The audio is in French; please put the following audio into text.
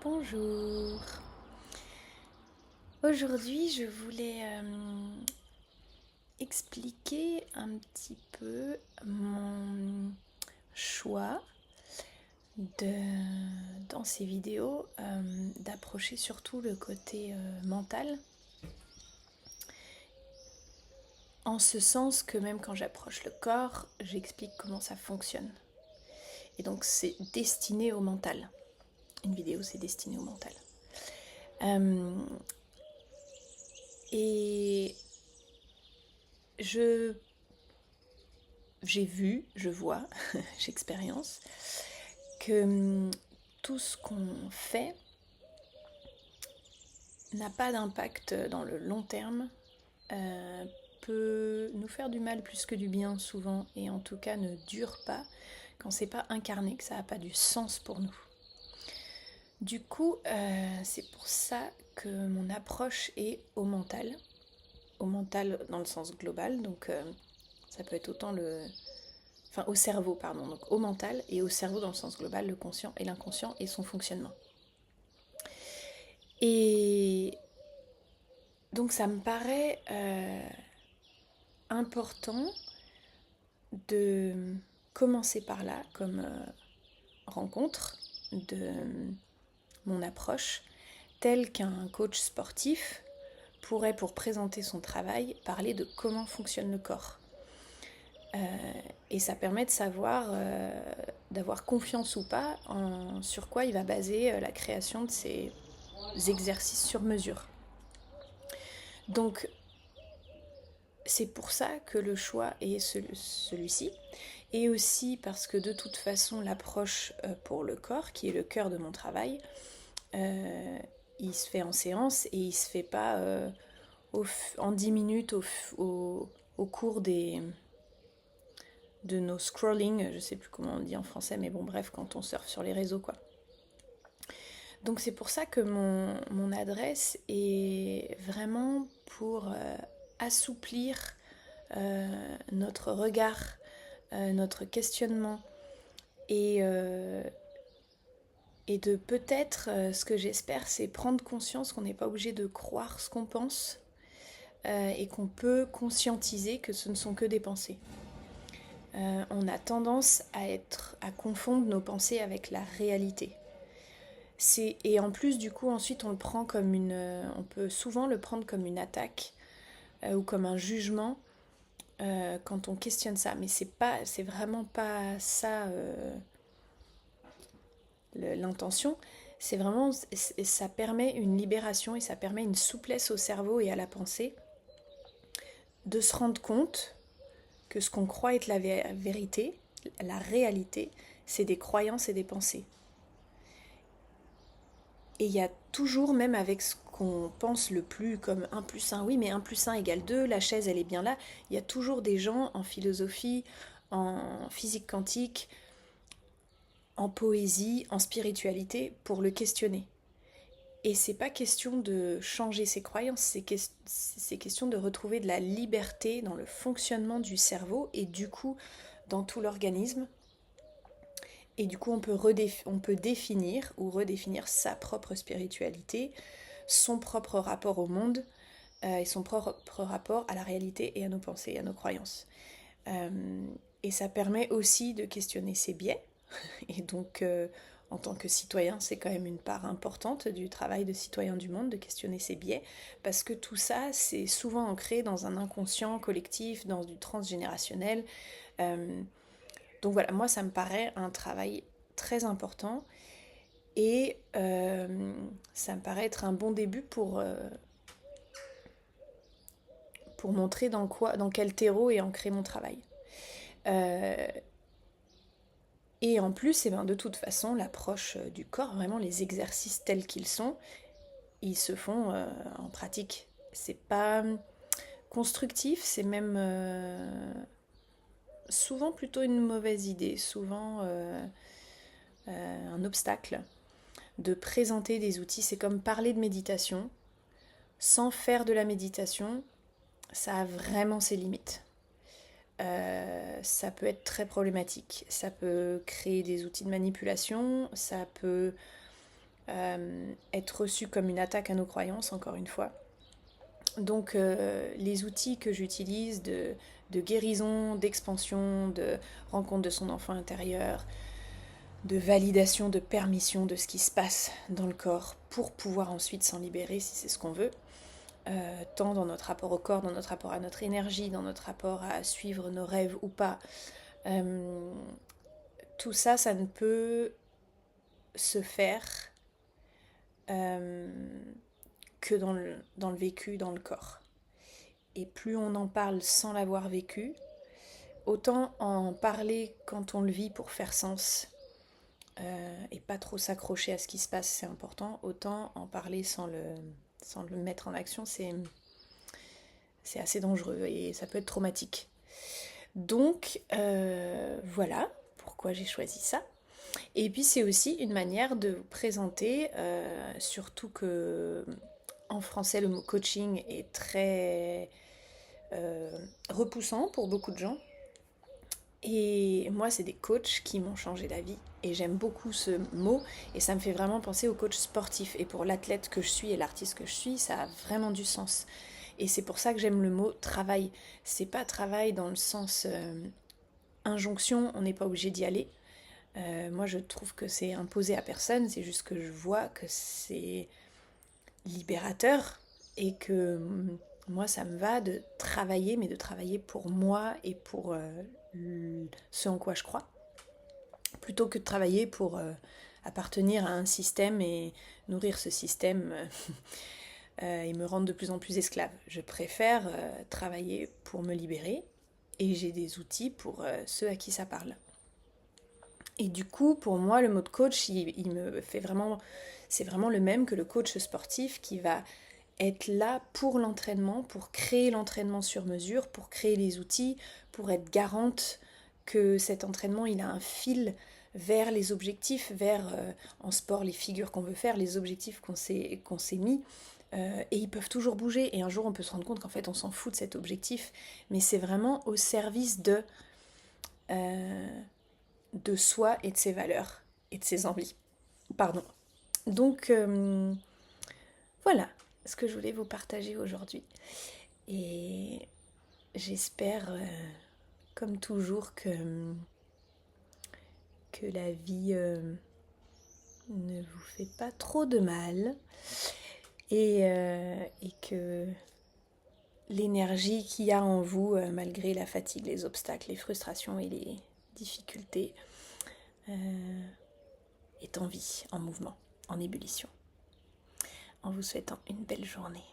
Bonjour. Aujourd'hui, je voulais expliquer un petit peu mon choix dans ces vidéos d'approcher surtout le côté mental, en ce sens que même quand j'approche le corps, j'explique comment ça fonctionne. Et donc c'est destiné au mental. Une vidéo, c'est destiné au mental. Et j'ai vu, je vois, j'expérience que tout ce qu'on fait n'a pas d'impact dans le long terme, peut nous faire du mal plus que du bien souvent, et en tout cas ne dure pas quand c'est pas incarné, que ça n'a pas du sens pour nous. Du coup, c'est pour ça que mon approche est au mental dans le sens global, donc ça peut être autant au cerveau, pardon, donc au mental et au cerveau dans le sens global, le conscient et l'inconscient et son fonctionnement. Et donc ça me paraît important de commencer par là comme rencontre de mon approche, telle qu'un coach sportif pourrait, pour présenter son travail, parler de comment fonctionne le corps. Et ça permet de savoir, d'avoir confiance ou pas sur quoi il va baser la création de ces exercices sur mesure. Donc c'est pour ça que le choix est celui-ci, et aussi parce que de toute façon l'approche pour le corps, qui est le cœur de mon travail, il se fait en séance et il se fait pas en 10 minutes au cours de nos scrolling, je sais plus comment on dit en français, mais bon bref, quand on surfe sur les réseaux quoi. Donc c'est pour ça que mon adresse est vraiment pour assouplir notre regard, notre questionnement, et de peut-être, ce que j'espère, c'est prendre conscience qu'on n'est pas obligé de croire ce qu'on pense, et qu'on peut conscientiser que ce ne sont que des pensées. On a tendance à confondre nos pensées avec la réalité. Et en plus, du coup, ensuite, on peut souvent le prendre comme une attaque ou comme un jugement quand on questionne ça. Mais c'est vraiment pas ça l'intention. C'est vraiment, ça permet une libération et ça permet une souplesse au cerveau et à la pensée de se rendre compte que ce qu'on croit être la vérité, la réalité, c'est des croyances et des pensées. Et il y a toujours, même avec ce qu'on pense le plus comme 1 plus 1, oui mais 1 plus 1 égale 2, la chaise elle est bien là, il y a toujours des gens en philosophie, en physique quantique, en poésie, en spiritualité pour le questionner. Et c'est pas question de changer ses croyances, c'est question de retrouver de la liberté dans le fonctionnement du cerveau et du coup dans tout l'organisme. Et du coup on peut définir ou redéfinir sa propre spiritualité, son propre rapport au monde et son propre rapport à la réalité et à nos pensées et à nos croyances. Et ça permet aussi de questionner ses biais. Et donc, en tant que citoyen, c'est quand même une part importante du travail de citoyen du monde, de questionner ses biais, parce que tout ça, c'est souvent ancré dans un inconscient collectif, dans du transgénérationnel. Donc voilà, moi, ça me paraît un travail très important, et ça me paraît être un bon début pour montrer dans quel terreau est ancré mon travail. Et en plus, de toute façon, l'approche du corps, vraiment les exercices tels qu'ils sont, ils se font en pratique. C'est pas constructif, c'est même souvent plutôt une mauvaise idée, souvent un obstacle de présenter des outils. C'est comme parler de méditation. Sans faire de la méditation, ça a vraiment ses limites. Ça peut être très problématique. Ça peut créer des outils de manipulation, ça peut être reçu comme une attaque à nos croyances, encore une fois. Donc les outils que j'utilise de guérison, d'expansion, de rencontre de son enfant intérieur, de validation, de permission de ce qui se passe dans le corps pour pouvoir ensuite s'en libérer si c'est ce qu'on veut, tant dans notre rapport au corps, dans notre rapport à notre énergie, dans notre rapport à suivre nos rêves ou pas. Tout ça, ça ne peut se faire que dans le vécu, dans le corps. Et plus on en parle sans l'avoir vécu, autant en parler quand on le vit pour faire sens, et pas trop s'accrocher à ce qui se passe, c'est important, autant en parler sans le mettre en action, c'est assez dangereux et ça peut être traumatique. Donc voilà pourquoi j'ai choisi ça. Et puis c'est aussi une manière de vous présenter, surtout que en français le mot coaching est très repoussant pour beaucoup de gens. Et moi, c'est des coachs qui m'ont changé la vie. Et j'aime beaucoup ce mot. Et ça me fait vraiment penser au coach sportif. Et pour l'athlète que je suis et l'artiste que je suis, ça a vraiment du sens. Et c'est pour ça que j'aime le mot travail. C'est pas travail dans le sens injonction, on n'est pas obligé d'y aller. Moi, je trouve que c'est imposé à personne. C'est juste que je vois que c'est libérateur. Et que moi, ça me va de travailler, mais de travailler pour moi et pour ce en quoi je crois, plutôt que de travailler pour appartenir à un système et nourrir ce système et me rendre de plus en plus esclave. Je préfère travailler pour me libérer et j'ai des outils pour ceux à qui ça parle. Et du coup, pour moi, le mot de coach, il me fait vraiment... C'est vraiment le même que le coach sportif qui va être là pour l'entraînement, pour créer l'entraînement sur mesure, pour créer les outils, pour être garante que cet entraînement, il a un fil vers les objectifs, vers, en sport, les figures qu'on veut faire, les objectifs qu'on s'est mis. Et ils peuvent toujours bouger. Et un jour, on peut se rendre compte qu'en fait, on s'en fout de cet objectif. Mais c'est vraiment au service de soi et de ses valeurs et de ses envies. Pardon. Donc, voilà ce que je voulais vous partager aujourd'hui. Et j'espère, comme toujours, que la vie ne vous fait pas trop de mal et que l'énergie qu'il y a en vous, malgré la fatigue, les obstacles, les frustrations et les difficultés, est en vie, en mouvement, en ébullition. En vous souhaitant une belle journée.